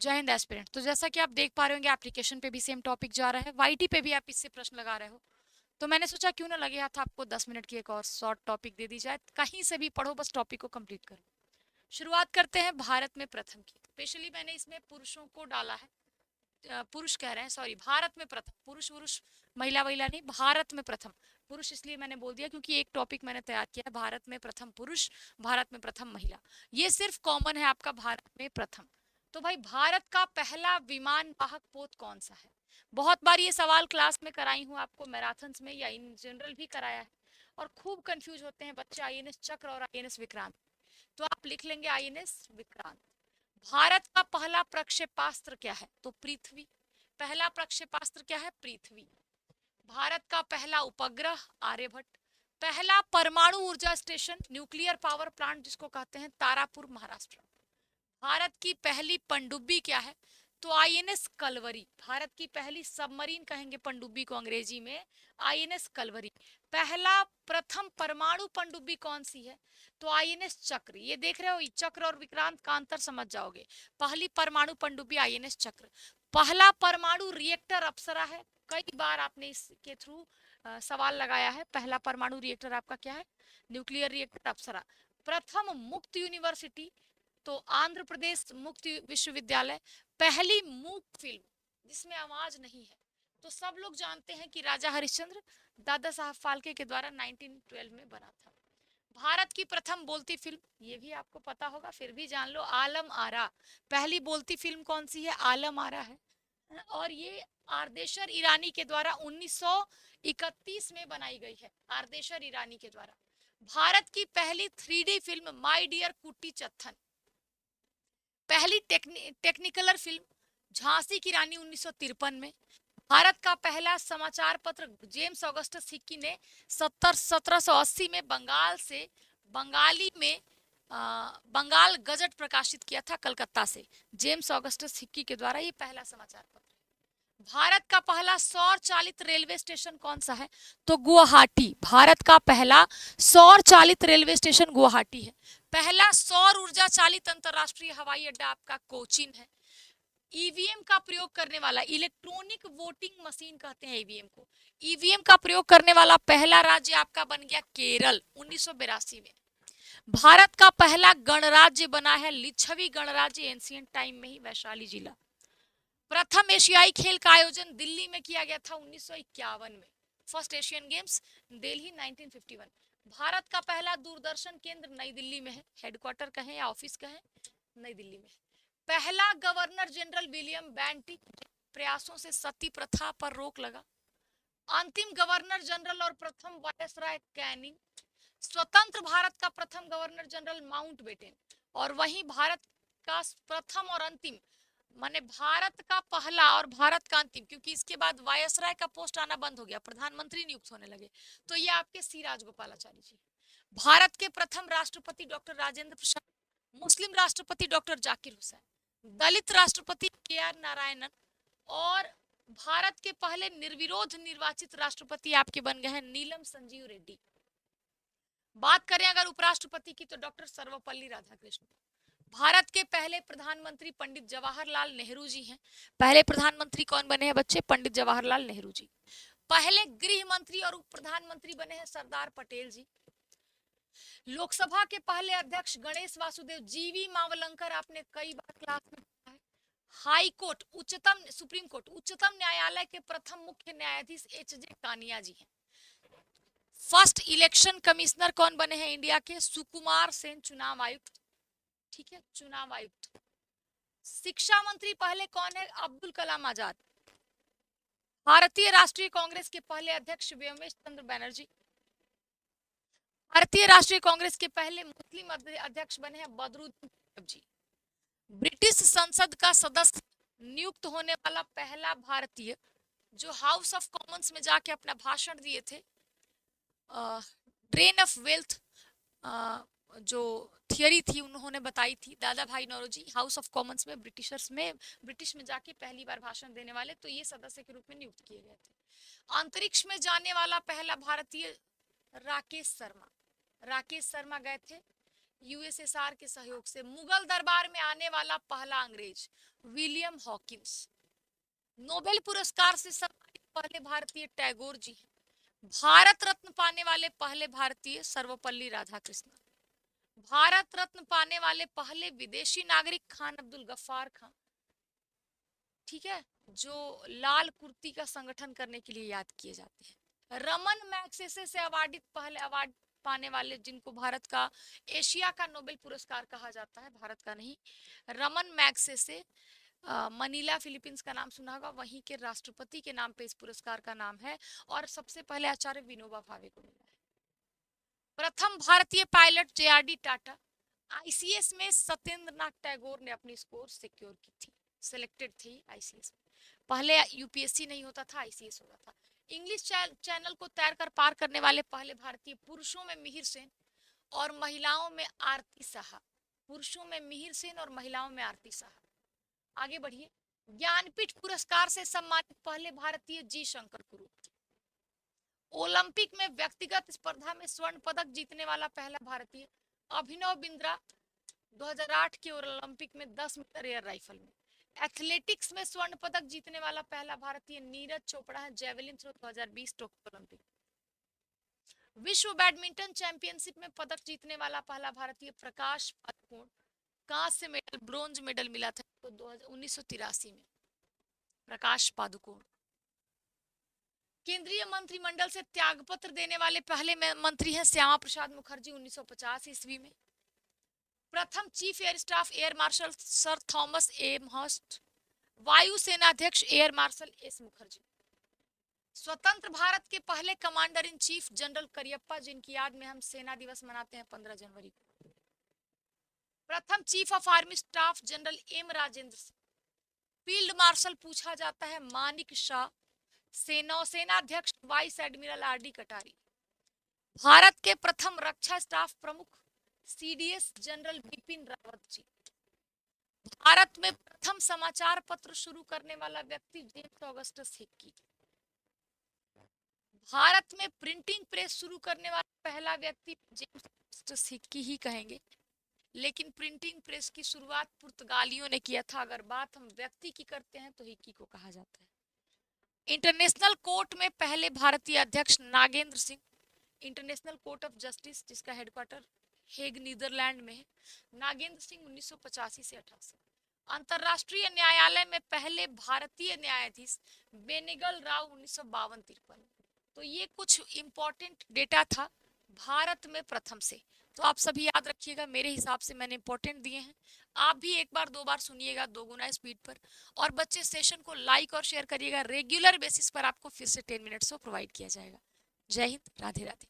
जय हिंद एस्पिरेंट। तो जैसा कि आप देख पा रहे होंगे एप्लीकेशन पे भी सेम टॉपिक जा रहा है, वाईटी पे भी आप इससे प्रश्न लगा रहे हो। तो मैंने सोचा क्यों ना लगे हाथ आपको 10 मिनट की एक और शॉर्ट टॉपिक दे दी जाए, कहीं से भी पढ़ो, बस टॉपिक को कंप्लीट करो। शुरुआत करते हैं भारत में प्रथम की। स्पेशली मैंने इसमें पुरुषों को डाला है, पुरुष कह रहे हैं, सॉरी, भारत में प्रथम, पुरुष पुरुष महिला महिला नहीं, भारत में प्रथम। पुरुष इसलिए मैंने बोल दिया क्योंकि एक टॉपिक मैंने तैयार किया है, भारत में प्रथम पुरुष, भारत में प्रथम महिला। ये सिर्फ कॉमन है आपका भारत में प्रथम। तो भाई, भारत का पहला विमान वाहक पोत कौन सा है? बहुत बार ये सवाल क्लास में कराई हूँ आपको, मैराथन्स में या इन जनरल भी कराया है, और खूब कंफ्यूज होते हैं बच्चे आईएनएस चक्र और आईएनएस विक्रांत। तो आप लिख लेंगे आईएनएस विक्रांत। भारत का पहला प्रक्षेपास्त्र क्या है? तो पृथ्वी। पहला प्रक्षेपास्त्र क्या है? पृथ्वी। भारत का पहला उपग्रह आर्यभट्ट। पहला परमाणु ऊर्जा स्टेशन, न्यूक्लियर पावर प्लांट जिसको कहते हैं, तारापुर, महाराष्ट्र। भारत की पहली पनडुब्बी क्या है? तो आईएनएस कलवरी। भारत की पहली सबमरीन कहेंगे पनडुब्बी को अंग्रेजी में, आईएनएस कलवरी। पहला प्रथम परमाणु पनडुब्बी कौन सी है? तो आईएनएस चक्र। ये देख रहे हो, चक्र और विक्रांत का अंतर समझ जाओगे। पहली परमाणु पनडुब्बी आईएनएस चक्र। पहला परमाणु रिएक्टर अप्सरा है। कई बार आपने इसके थ्रू सवाल लगाया है। पहला परमाणु रिएक्टर आपका क्या है? न्यूक्लियर रिएक्टर अप्सरा। प्रथम मुक्त यूनिवर्सिटी, तो आंध्र प्रदेश मुक्त विश्वविद्यालय। पहली मूक फिल्म जिसमें आवाज नहीं है, तो सब लोग जानते हैं कि राजा हरिश्चंद्र दादा साहब फाल्के के द्वारा 1912 में बना था। भारत की प्रथम बोलती फिल्म, ये भी आपको पता होगा, फिर भी जान लो, आलम आरा। पहली बोलती फिल्म कौन सी है? आलम आरा है। और ये आरदेशर ईरानी के द्वारा 1931 में बनाई गई है, आरदेशर ईरानी के द्वारा। भारत की पहली 3D फिल्म माय डियर कुट्टी चत्थन। पहली टेक्निकलर फिल्म झांसी की रानी 1953 में। भारत का पहला समाचार पत्र जेम्स ऑगस्टस हिक्की ने 1780 में बंगाल से बंगाली में बंगाल गजट प्रकाशित किया था, कलकत्ता से। जेम्स ऑगस्टस हिक्की के द्वारा ये पहला समाचार पत्र। भारत का पहला सौर चालित रेलवे स्टेशन कौन सा है? तो गुवाहाटी। भारत का पहला सौर चालित रेलवे स्टेशन गुवाहाटी है। पहला सौर ऊर्जा चालित अंतरराष्ट्रीय हवाई अड्डा आपका कोचीन है। ईवीएम का प्रयोग करने वाला, इलेक्ट्रॉनिक वोटिंग मशीन कहते हैं ईवीएम को, ईवीएम का प्रयोग करने वाला पहला राज्य आपका बन गया केरल 1982 में। भारत का पहला गणराज्य बना है लिच्छवी गणराज्य, एंशिएंट टाइम में ही, वैशाली जिला। प्रथम एशियाई खेल का आयोजन दिल्ली में किया गया था 1951 में। First Asian games Delhi 1951। Bharat का पहला दूरदर्शन केंद्र नई दिल्ली में है, हेडक्वार्टर कहें या ऑफिस कहें, नई दिल्ली में। पहला गवर्नर जनरल विलियम बेंटिक प्रयासों से सती प्रथा पर रोक लगा। अंतिम गवर्नर जनरल और प्रथम वायसराय कैनिंग। स्वतंत्र भारत का प्रथम गवर्नर जनरल माउंटबेटन। और वहीं भारत का प्रथम और अंतिम, माने भारत का पहला और भारत का अंतिम, क्योंकि इसके बाद वायसराय का पोस्ट आना बंद हो गया, प्रधानमंत्री नियुक्त होने लगे, तो ये आपके सी राजगोपालाचारी जी। भारत के प्रथम राष्ट्रपति डॉक्टर राजेंद्र प्रसाद। मुस्लिम राष्ट्रपति डॉक्टर जाकिर हुसैन। दलित राष्ट्रपति के.आर. नारायणन। और भारत के पहले निर्विरोध निर्वाचित राष्ट्रपति आपके बन गए हैं नीलम संजीव रेड्डी। बात करें अगर उपराष्ट्रपति की, तो डॉक्टर सर्वपल्ली राधाकृष्णन। भारत के पहले प्रधानमंत्री पंडित जवाहरलाल नेहरू जी हैं। पहले प्रधानमंत्री कौन बने हैं बच्चे? पंडित जवाहरलाल नेहरू जी। पहले गृह मंत्री और उप प्रधानमंत्री बने हैं सरदार पटेल जी। लोकसभा के पहले अध्यक्ष गणेश वासुदेव। जीवी मावलंकर आपने कई बार क्लास में पढ़ा है। हाई कोर्ट, उच्चतम सुप्रीम कोर्ट, उच्चतम न्यायालय के प्रथम मुख्य न्यायाधीश एच.जे. कानिया जी हैं। फर्स्ट इलेक्शन कमिश्नर कौन बने हैं इंडिया के? सुकुमार सेन, चुनाव आयुक्त। ठीक है, चुनाव आयुक्त। शिक्षा मंत्री पहले कौन है? अब्दुल कलाम आजाद। भारतीय राष्ट्रीय कांग्रेस के पहले अध्यक्ष व्योमेश चंद्र बैनर्जी। भारतीय राष्ट्रीय कांग्रेस के पहले मुस्लिम अध्यक्ष बने हैं बदरुद्दीन जी। ब्रिटिश संसद का सदस्य नियुक्त होने वाला पहला भारतीय जो हाउस ऑफ कॉमन्स में जाके अपना भाषण दिए थे, ड्रेन ऑफ वेल्थ जो थियरी थी उन्होंने बताई थी, दादा भाई नौरोजी, हाउस ऑफ कॉमन्स में ब्रिटिश में जाके पहली बार भाषण देने वाले, तो ये सदस्य के रूप में नियुक्त किए गए थे। अंतरिक्ष में जाने वाला पहला भारतीय राकेश शर्मा। राकेश शर्मा गए थे यूएसएसआर के सहयोग से। मुगल दरबार में आने वाला पहला अंग्रेज विलियम हॉकिंस। नोबेल पुरस्कार से सम्मानित पहले भारतीय टैगोर जी हैं। भारत रत्न पाने वाले पहले भारतीय सर्वपल्ली राधाकृष्णन। भारत रत्न पाने वाले पहले विदेशी नागरिक खान अब्दुल गफ्फार खान, ठीक है, जो लाल कुर्ती का संगठन करने के लिए याद किए जाते हैं। रमन मैग्सेसे से अवार्डित पहले अवार्ड पाने वाले, जिनको भारत का एशिया का नोबेल पुरस्कार कहा जाता है, भारत का नहीं, रमन मैग्सेसे, मनीला फिलीपींस का नाम सुना होगा, वहीं के राष्ट्रपति के नाम पे इस पुरस्कार का नाम है। और सबसे पहले आचार्य विनोबा भावे को मिला है। प्रथम भारतीय पायलट जेआरडी टाटा। आईसीएस में सत्येंद्र नाथ टैगोर ने अपनी स्कोर सिक्योर की थी, सिलेक्टेड थी आईसीएस में। पहले यूपीएससी नहीं होता था, आईसीएस होता था। इंग्लिश चैनल को तैर कर पार करने वाले पहले भारतीय, पुरुषों में मिहिर सेन और महिलाओं में आरती साहा। पुरुषों में मिहिर सेन और महिलाओं में आरती साहा। आगे बढ़िए। ज्ञानपीठ पुरस्कार से सम्मानित पहले भारतीय जी शंकर कुरुप। ओलंपिक में व्यक्तिगत स्पर्धा में स्वर्ण पदक जीतने वाला पहला भारतीय अभिनव बिंद्रा, 2008 के ओलंपिक में 10 मीटर एयर राइफल में। एथलेटिक्स में स्वर्ण पदक जीतने वाला पहला भारतीय नीरज चोपड़ा है, जेवलिन थ्रो 2020 टोक्यो ओलंपिक। विश्व बैडमिंटन चैंपियनशिप में पदक जीतने वाला पहला भारतीय प्रकाश पादुकोण। कांस्य मेडल, ब्रोंज मेडल मिला था तो 1983 में, प्रकाश पादुकोण। केंद्रीय मंत्रिमंडल से त्यागपत्र देने वाले पहले मंत्री हैं श्यामा प्रसाद मुखर्जी, 1950 ईस्वी में। प्रथम chief air staff air marshal sir Thomas Amherst. वायुसेना अध्यक्ष एयर मार्शल एस मुखर्जी। स्वतंत्र भारत के पहले commander in chief general Cariappa, जिनकी याद में हम सेना दिवस मनाते हैं 15 जनवरी को। प्रथम chief of army staff general M Rajendra Singh. Field marshal पूछा जाता है मानिक शाह। नौसेना अध्यक्ष वाइस एडमिरल आर डी कटारी। भारत के प्रथम रक्षा स्टाफ प्रमुख सीडीएस जनरल बिपिन रावत जी। भारत में प्रथम समाचार पत्र शुरू करने वाला व्यक्ति जेम्स ऑगस्टस हिक्की। भारत में प्रिंटिंग प्रेस शुरू करने वाला पहला व्यक्ति जेम्स ऑगस्टस हिक्की ही कहेंगे, लेकिन प्रिंटिंग प्रेस की शुरुआत पुर्तगालियों ने किया था। अगर बात हम व्यक्ति की करते हैं तो हिक्की को कहा जाता है। इंटरनेशनल कोर्ट में पहले भारतीय अध्यक्ष Nagendra Singh. International court of justice, जिसका हेडक्वार्टर हेग नीदरलैंड में है, नागेंद्र सिंह 1985 से 88। अंतरराष्ट्रीय न्यायालय में पहले भारतीय न्यायाधीश बेनेगल राव, 1952-53। तो ये कुछ इंपॉर्टेंट डेटा था भारत में प्रथम से, तो आप सभी याद रखिएगा। मेरे हिसाब से मैंने इंपॉर्टेंट दिए हैं, आप भी एक बार दो बार सुनिएगा 2 गुना स्पीड पर। और बच्चे सेशन को लाइक और शेयर करिएगा। रेगुलर बेसिस पर आपको फिर से 10 मिनट्स प्रोवाइड किया जाएगा। जय हिंद, राधे राधे।